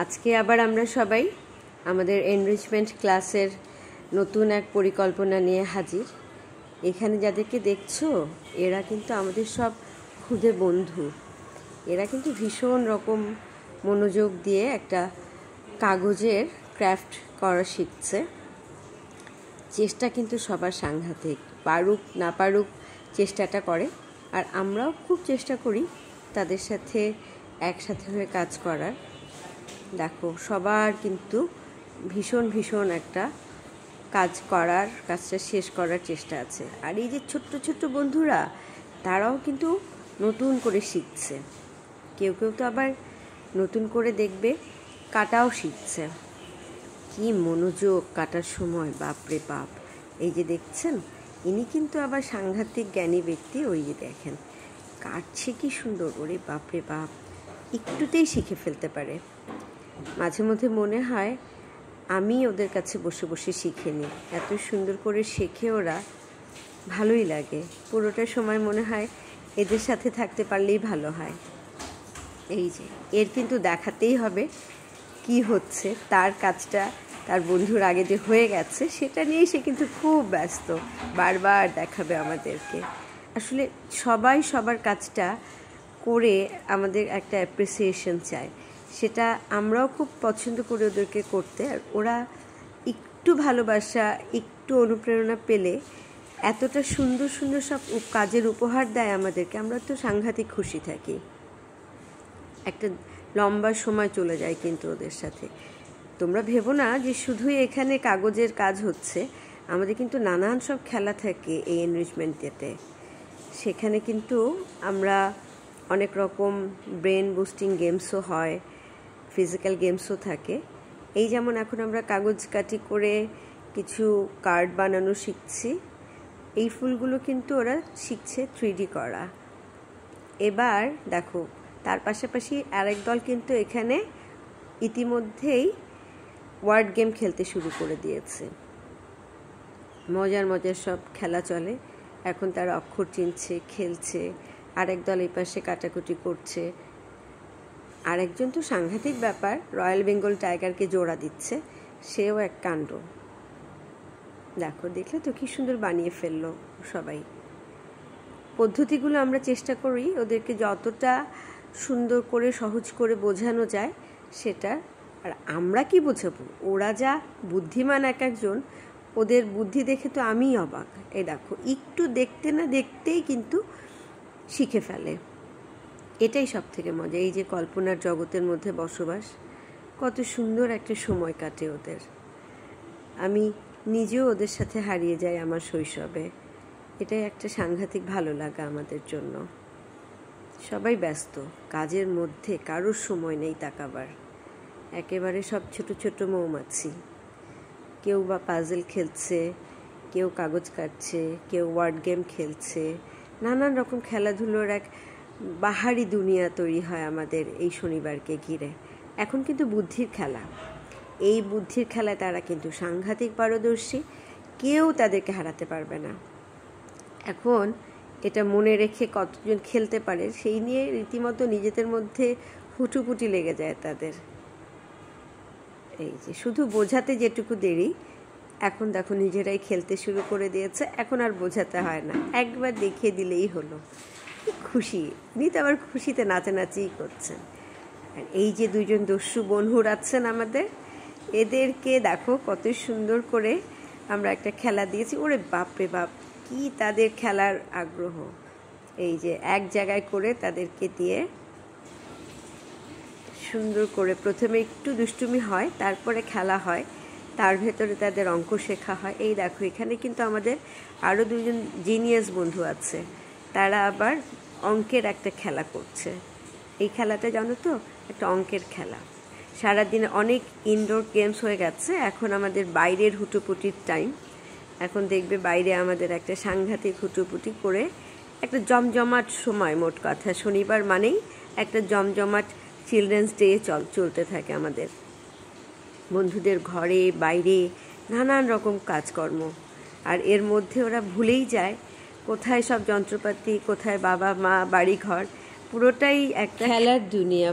আজকে আবার আমরা সবাই আমাদের এনরিচমেন্ট ক্লাসের নতুন এক পরিকল্পনা নিয়ে হাজির। এখানে যাদেরকে দেখছো এরা কিন্তু আমাদের সব খুদে বন্ধু। এরা কিন্তু ভীষণ রকম মনোযোগ দিয়ে একটা কাগজের ক্রাফট করা শিখছে। চেষ্টা কিন্তু সবার সাংঘাতিক, পারুক না পারুক চেষ্টাটা করে, আর আমরাও খুব চেষ্টা করি তাদের সাথে একসাথে হয়ে কাজ করার। দেখো সবার কিন্তু ভীষণ ভীষণ একটা কাজটা শেষ করার চেষ্টা আছে। আর এই যে ছোট্ট ছোট্ট বন্ধুরা, তারাও কিন্তু নতুন করে শিখছে। কেউ কেউ তো আবার নতুন করে দেখবে কাটাও শিখছে। কি মনোযোগ কাটার সময়, বাপরে বাপ। এই যে দেখছেন, ইনি কিন্তু আবার সাংঘাতিক জ্ঞানী ব্যক্তি। ওই যে দেখেন কাটছে কি সুন্দর, ওরে বাপরে বাপ, একটুতেই শিখে ফেলতে পারে। মাঝে মধ্যে মনে হয় আমি ওদের কাছে বসে বসে শিখে নিই, এত সুন্দর করে শেখে ওরা, ভালোই লাগে। পুরোটা সময় মনে হয় এদের সাথে থাকতে পারলেই ভালো হয়। এই যে এর কিন্তু দেখাতেই হবে কি হচ্ছে, তার কাজটা তার বন্ধুর আগে যে হয়ে গেছে সেটা নিয়েই সে কিন্তু খুব ব্যস্ত, বারবার দেখাবে আমাদেরকে। আসলে সবাই সবার কাজটা করে আমাদের একটা অ্যাপ্রিসিয়েশন চায়, সেটা আমরাও খুব পছন্দ করি ওদেরকে করতে। আর ওরা একটু ভালোবাসা, একটু অনুপ্রেরণা পেলে এতটা সুন্দর সুন্দর সব কাজের উপহার দেয় আমাদেরকে, আমরা তো সাংঘাতিক খুশি থাকি। একটা লম্বা সময় চলে যায় কিন্তু ওদের সাথে। তোমরা ভেবো না যে শুধুই এখানে কাগজের কাজ হচ্ছে, আমাদের কিন্তু নানান সব খেলা থাকে এই এনরিচমেন্ট ডেতে। সেখানে কিন্তু আমরা অনেক রকম ব্রেন বুস্টিং গেমসও হয়, ফিজিক্যাল গেমসও থাকে। এই যেমন এখন আমরা কাগজ কাটি করে কিছু কার্ড বানানো শিখছি। এই ফুলগুলো কিন্তু ওরা শিখছে 3D করা। এবার দেখো তার পাশাপাশি আরেক দল কিন্তু এখানে ইতিমধ্যেই ওয়ার্ড গেম খেলতে শুরু করে দিয়েছে। মজার মজার সব খেলা চলে এখন, তারা অক্ষর চিনছে, খেলছে। আরেক দল এই পাশে কাটাকুটি করছে। আরেকজন তো সাংঘাতিক ব্যাপার, রয়্যাল বেঙ্গল টাইগারকে জোড়া দিচ্ছে, সেও এক কাণ্ড। দেখো, দেখলে তো কি সুন্দর বানিয়ে ফেললো সবাই। পদ্ধতিগুলো আমরা চেষ্টা করি ওদেরকে যতটা সুন্দর করে সহজ করে বোঝানো যায় সেটা। আর আমরা কি বোঝাবো, ওরা যা বুদ্ধিমান এক একজন, ওদের বুদ্ধি দেখে তো আমিই অবাক। এই দেখো একটু দেখতে না দেখতেই কিন্তু শিখে ফেলে। এটাই সব থেকে মজা, এই যে কল্পনার জগতের মধ্যে বসবাস, কত সুন্দর একটা সময় কাটে ওদের। আমি নিজেও ওদের সাথে হারিয়ে যাই আমার শৈশবে। এটাই একটা সাংঘাতিক ভালো লাগা আমাদের জন্য। সবাই ব্যস্ত কাজের মধ্যে, কারোর সময় নেই তাকাবার। একেবারে সব ছোট ছোট মৌমাছি। কেউ বা পাজল খেলছে, কেউ কাগজ কাটছে, কেউ ওয়ার্ড গেম খেলছে। নানান রকম খেলাধুলোর এক বাহারি দুনিয়া তৈরি হয় আমাদের এই শনিবারকে ঘিরে। এখন কিন্তু বুদ্ধির খেলা, এই বুদ্ধির খেলায় তারা কিন্তু সাংঘাতিক পারদর্শী, কেউ তাদেরকে হারাতে পারবে না। এখন এটা মনে রেখে কতজন খেলতে পারে সেই নিয়ে রীতিমতো নিজেদের মধ্যে হুটুপুটি লেগে যায় তাদের। এই যে শুধু বোঝাতে যেটুকু দেরি, এখন দেখো নিজেরাই খেলতে শুরু করে দিয়েছে। এখন আর বোঝাতে হয় না, একবার দেখিয়ে দিলেই হলো। কি খুশি, উনি তো আবার খুশিতে নাচানাচিই করছেন। আর এই যে দুজন দস্যু বন্ধুর আছেন আমাদের, এদেরকে দেখো কত সুন্দর করে আমরা একটা খেলা দিয়েছি। ওরে বাপরে বাপ, কি তাদের খেলার আগ্রহ। এই যে এক জায়গায় করে তাদেরকে দিয়ে সুন্দর করে প্রথমে একটু দুষ্টুমি হয়, তারপরে খেলা হয়, তার ভেতরে তাদের অঙ্ক শেখা হয়। এই দেখো এখানে কিন্তু আমাদের আরও দুজন জিনিয়াস বন্ধু আছে, তারা আবার অঙ্কের একটা খেলা করছে। এই খেলাটা জানো তো, একটা অঙ্কের খেলা। সারাদিনে অনেক ইনডোর গেমস হয়ে গেছে, এখন আমাদের বাইরের হুটোপুটির টাইম। এখন দেখবে বাইরে আমাদের একটা সাংঘাতিক হুটোপুটি করে একটা জমজমাট সময়। মোট কথা শনিবার মানেই একটা জমজমাট চিলড্রেন্স ডে চলতে থাকে আমাদের। বন্ধুদের ঘরে বাইরে নানান রকম কাজকর্ম। আর এর মধ্যে ওরা ভুলেই যায় কোথায় সব যন্ত্রপাতি, কোথায় বাবা মা, বাড়ি ঘর, পুরোটাই একটা খেলার দুনিয়া।